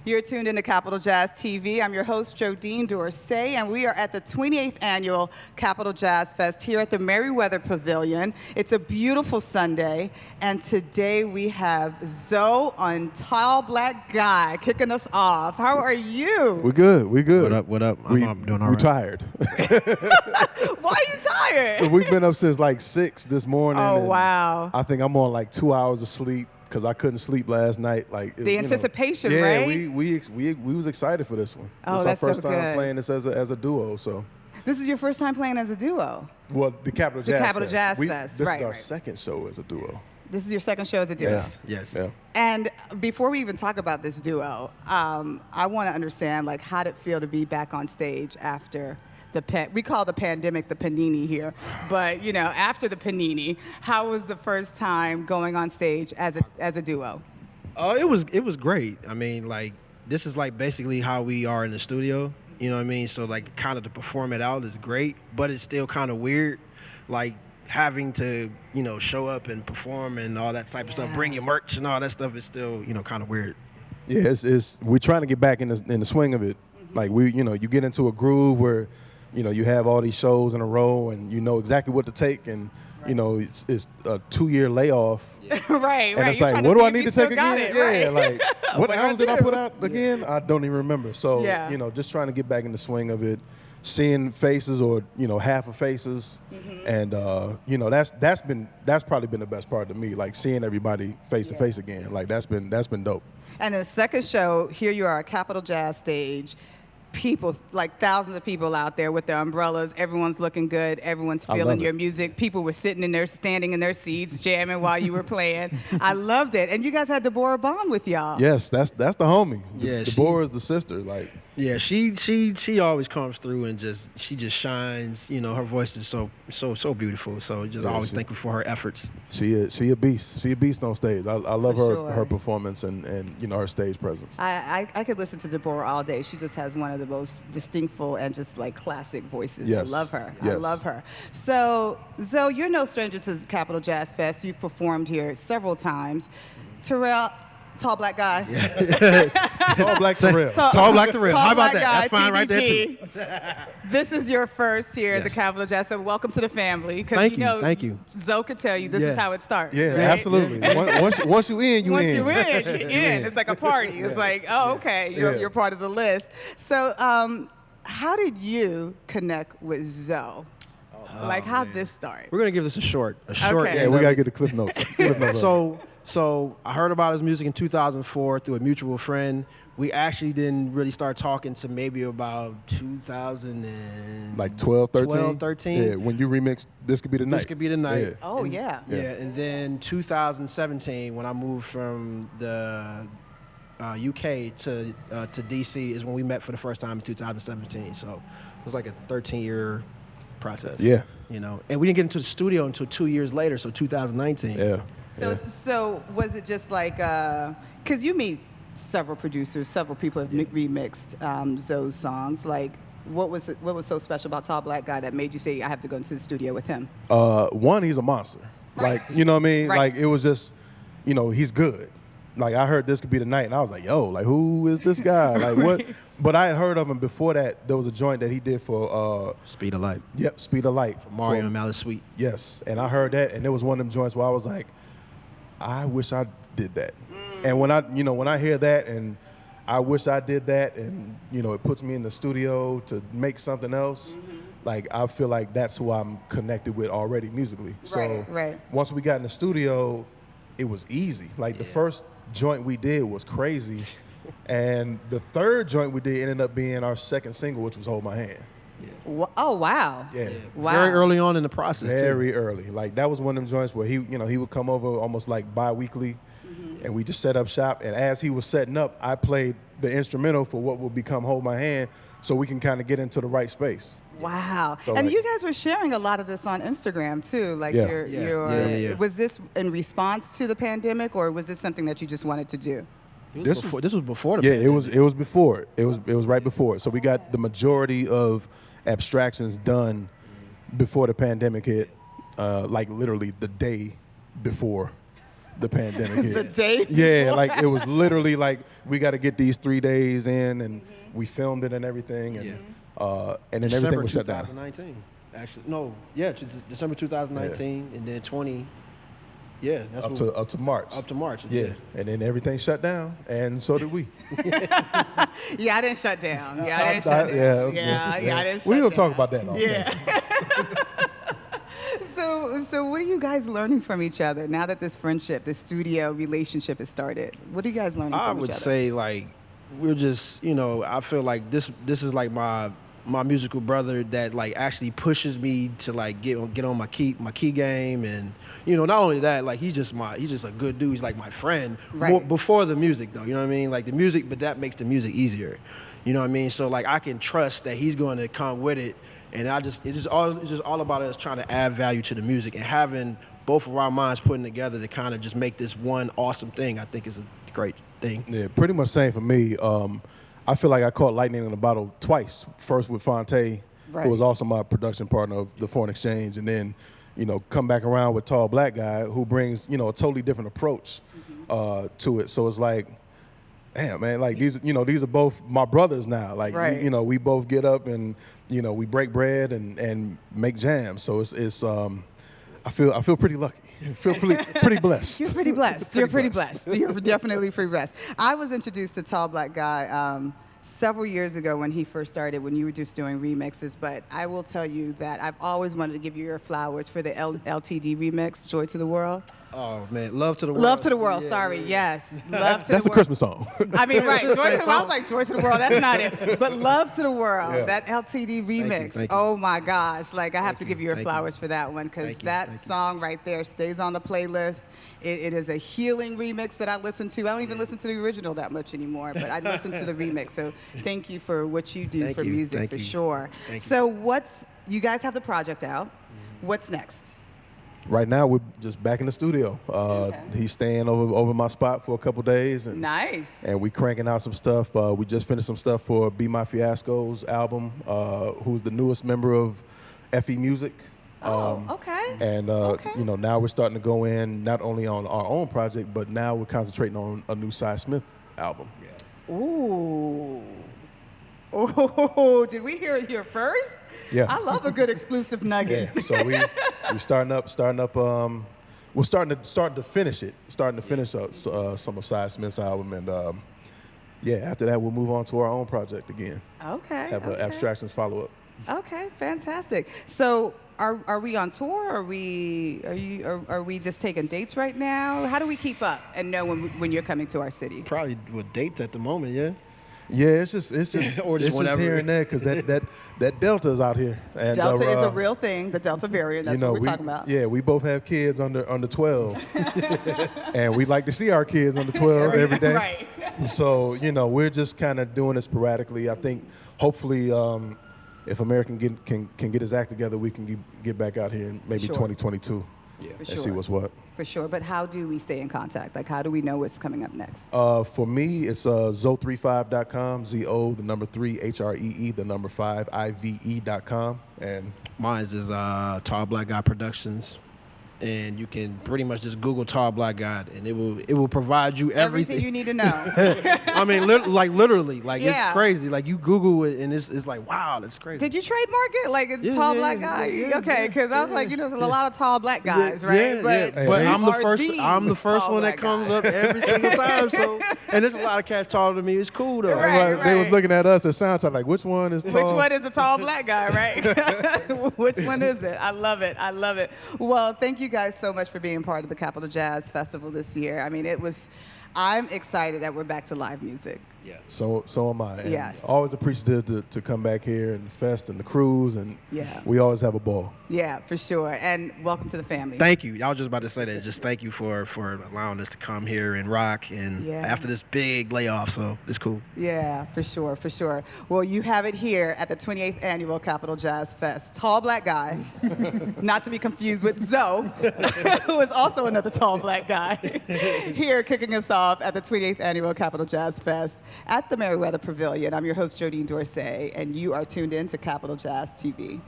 You're tuned into Capital Jazz TV. I'm your host, Jodine Dorsey, and we are at the 28th Annual Capital Jazz Fest here at the Merriweather Pavilion. It's a beautiful Sunday, and today we have Zoe on Tall Black Guy kicking us off. How are you? We're good. We're good. What up? I'm doing all right. We're tired. Why are you tired? We've been up since like 6 this morning. Oh, and wow. I think I'm on like 2 hours of sleep because I couldn't sleep last night. Like the anticipation, yeah, right? we was excited for this one. Oh, this that's our first so time good. playing this as a duo. So, This is your first time playing as a duo. well, the Capital Jazz Capital Fest. Jazz This Fest, is right, our right. second show as a duo. This is your second show as a duo. Yes. Yeah. And before we even talk about this duo, I want to understand, like, how did it feel to be back on stage after we call the pandemic the panini here, but you know, after the panini, how was the first time going on stage as a duo? It was great. I mean, like, this is like basically how we are in the studio. You know what I mean? So like, kind of to perform it out is great, but it's still kind of weird, like having to, you know, show up and perform and all that type of stuff, bring your merch and all that stuff is still, you know, kind of weird. Yeah, it's we're trying to get back in the swing of it. Like you get into a groove where, you know, you have all these shows in a row and you know exactly what to take, and you know it's a 2-year layoff. right. And it's You're like, trying what to do see I if need you to still take got again? it, right? Yeah, like what What album do did I I do? put out again? I don't even remember. So Yeah. you know, just trying to get back in the swing of it, seeing faces or you know half of faces, and you know that's probably been the best part to me, like seeing everybody face to face again. Like that's been dope. And the second show, here you are at Capital Jazz stage. People, like thousands of people out there with their umbrellas. Everyone's looking good. Everyone's I feeling love your it. music. People were sitting in there, standing in their seats, jamming while you were playing. I loved it. And you guys had Deborah Bond with y'all. Yes, that's the homie. Yeah, Deborah is the sister. Like Yeah, she always comes through and she just shines. You know, her voice is so beautiful. So just Yeah, always thankful for her efforts. she a beast. She a beast on stage. I love For her sure. her performance and you know her stage presence. I could listen to Deborah all day. She just has one of the most distinctful and just like classic voices. Yes. I love her. I Yes. love her. So, Zoe, you're no stranger to Capital Jazz Fest. You've performed here several times. Terrell, Tall Black Guy. Tall Black Terrell. Tall Black to real. Tall How about Black that? Guy, That's fine right there TBG. too. This is your first here at the Yes. Capital Jazz, so welcome to the family. 'Cause Thank you, know, thank you. Zoe could tell you this is Yeah. how it starts. Yeah, right? absolutely. Once you in, you Once in. you're in, you're in. It's like a party. It's like, oh, okay, you're part of the list. So, how did you connect with Zoe? Like, how'd this start? We're gonna give this a short. Okay. Yeah, we gotta get the cliff notes. Cliff notes on it. So I heard about his music in 2004 through a mutual friend. We actually didn't really start talking to maybe about 2000 and Like 12, 13? 12, 13. Yeah, when you remixed This Could Be the Night. This Could Be the Night. Yeah. Oh, yeah. Yeah, and then 2017 when I moved from the UK to DC is when we met for the first time in 2017. So it was like a 13-year process. Yeah. You know, and we didn't get into the studio until 2 years later, so 2019. Yeah. So was it just like, because you meet several producers, several people have remixed Zoe's songs. Like, what was so special about Tall Black Guy that made you say, I have to go into the studio with him? One, he's a monster. Right. Like, you know what I mean? Right. Like, it was just, you know, he's good. Like, I heard This Could Be the Night, and I was like, yo, like, who is this guy? Like, what? But I had heard of him before that. There was a joint that he did for, Speed of Light. Speed of Light. Mario and Malice Sweet. Yes, and I heard that, and it was one of them joints where I was like, I wish I did that. And when I hear that, and I wish I did that, and you know, it puts me in the studio to make something else. Like I feel like that's who I'm connected with already musically. So Right. once we got in the studio, it was easy. Like the first joint we did was crazy, and the third joint we did ended up being our second single, which was Hold My Hand. Oh, wow. Yeah. Wow. Very early on in the process, too. Very early. Like that was one of them joints where he would come over almost like bi-weekly, and we just set up shop. And as he was setting up, I played the instrumental for what will become Hold My Hand, so we can kind of get into the right space. Wow. So, and like- you guys were sharing a lot of this on Instagram too. Like Yeah. Yeah. was this in response to the pandemic, or was this something that you just wanted to do? This was before the Yeah, pandemic. it was before it. It was right before it. So we got the majority of abstractions done before the pandemic hit, like literally the day before the pandemic hit. The day Yeah, before. like it was literally like we got to get these 3 days in, and we filmed it and everything, and then everything December was shut down. 2019. Actually, no, yeah, December 2019, and then 20. Yeah, that's Up to March. up to March. Yeah, and then everything shut down, and so did we. Yeah, I didn't shut down. Yeah, I didn't shut down. Yeah, I didn't shut We down. don't talk about that. All Yeah. So what are you guys learning from each other now that this friendship, this studio relationship has started? What are you guys learning I from each would other? say like we're just, I feel like this is like my musical brother that like actually pushes me to like get on my key game, and not only that, like he's just a good dude. He's like my friend. Right. Before the music though, you know what I mean? Like the music, but that makes the music easier. You know what I mean? So like I can trust that he's going to come with it, and it's just all about us trying to add value to the music and having both of our minds putting together to kind of just make this one awesome thing. I think is a great thing. Yeah, pretty much same for me. I feel like I caught lightning in a bottle twice. First with Fonte, Right. who was also my production partner of the Foreign Exchange, and then, come back around with Tall Black Guy, who brings, a totally different approach to it. So it's like, damn, man, like these are both my brothers now. Like, Right. we both get up and, we break bread and make jams. So it's I feel pretty lucky. I feel pretty blessed. You're pretty blessed. You're pretty blessed. You're definitely pretty blessed. I was introduced to Tall Black Guy several years ago when he first started, when you were just doing remixes. But I will tell you that I've always wanted to give you your flowers for the LTD remix, Joy to the World. Oh man, Love to the World. Love to the World, Yeah, sorry, yeah. yes. Love to That's the a World. Christmas song. I mean, right, Joy to the World. I song. was like, Joy to the World, that's not it. But Love to the World, Yeah. that LTD remix, thank you. oh my gosh. Like, I have to give you your thank you. flowers for that one, because Thank you, that thank you. song right there stays on the playlist. It is a healing remix that I listen to. I don't even listen to the original that much anymore, but I listen to the remix. So thank you for what you do Thank for you, music, thank for you. sure. Thank you. So you guys have the project out. What's next? Right now, we're just back in the studio. Okay. He's staying over my spot for a couple days, and Nice. we cranking out some stuff. We just finished some stuff for Be My Fiasco's album, who's the newest member of FE Music. Oh, okay. And Okay. now we're starting to go in not only on our own project, but now we're concentrating on a new Cy Smith album. Ooh. Oh, did we hear it here first? Yeah. I love a good exclusive nugget. Yeah. So we starting up. We're starting to finish it. Starting to finish up some of Cy Smith's album, and after that we'll move on to our own project again. Okay. Have okay. Abstractions follow up. Okay, fantastic. So are we on tour? Are we just taking dates right now? How do we keep up and know when you're coming to our city? Probably with dates at the moment, yeah. Yeah, it's just Or just it's whatever. here and there, because that Delta's out here. And, Delta is a real thing, the Delta variant. That's what we're talking about. Yeah, we both have kids under 12, and we like to see our kids under 12 every day. Right. So we're just kind of doing it sporadically. I think hopefully, if American can get his act together, we can get back out here in maybe Sure. 2022 For and sure. see what's what. For sure. But how do we stay in contact? Like, how do we know what's coming up next? For me, it's zo35.com, ZO, the number 3, HREE, the number 5, IVE.com. And Mine is Tall Black Guy Productions, and you can pretty much just Google Tall Black Guy, and it will provide you everything. you need to know. I mean, literally, like Yeah. it's crazy. Like you Google it, and it's like, wow, that's crazy. Did you trademark it? Like, it's Yeah, tall yeah, black yeah, guy? yeah, Okay, because I was like, there's a lot of tall black guys, Yeah, right? yeah, but yeah. But you I'm the are first. I'm the first tall one that black comes guy. up every single time. So, and there's a lot of cats taller than me. It's cool though. Right. They was looking at us at SoundCloud like, which one is tall? Which one is a tall black guy, right? Which one is it? I love it. I love it. Well, thank you guys so much for being part of the Capitol Jazz Festival this year. I mean, I'm excited that we're back to live music. Yeah. So am I. And Yes. always appreciative to come back here and the fest and the cruise, and Yeah. we always have a ball. Yeah, for sure. And welcome to the family. Thank you. I was just about to say that. Just thank you for allowing us to come here and rock, and Yeah. after this big layoff, so it's cool. Yeah, for sure, for sure. Well, you have it here at the 28th Annual Capitol Jazz Fest. Tall black guy, not to be confused with Zoe, who is also another tall black guy, here kicking us off at the 28th Annual Capitol Jazz Fest at the Meriwether Pavilion. I'm your host, Jodine Dorsey, and you are tuned in to Capitol Jazz TV.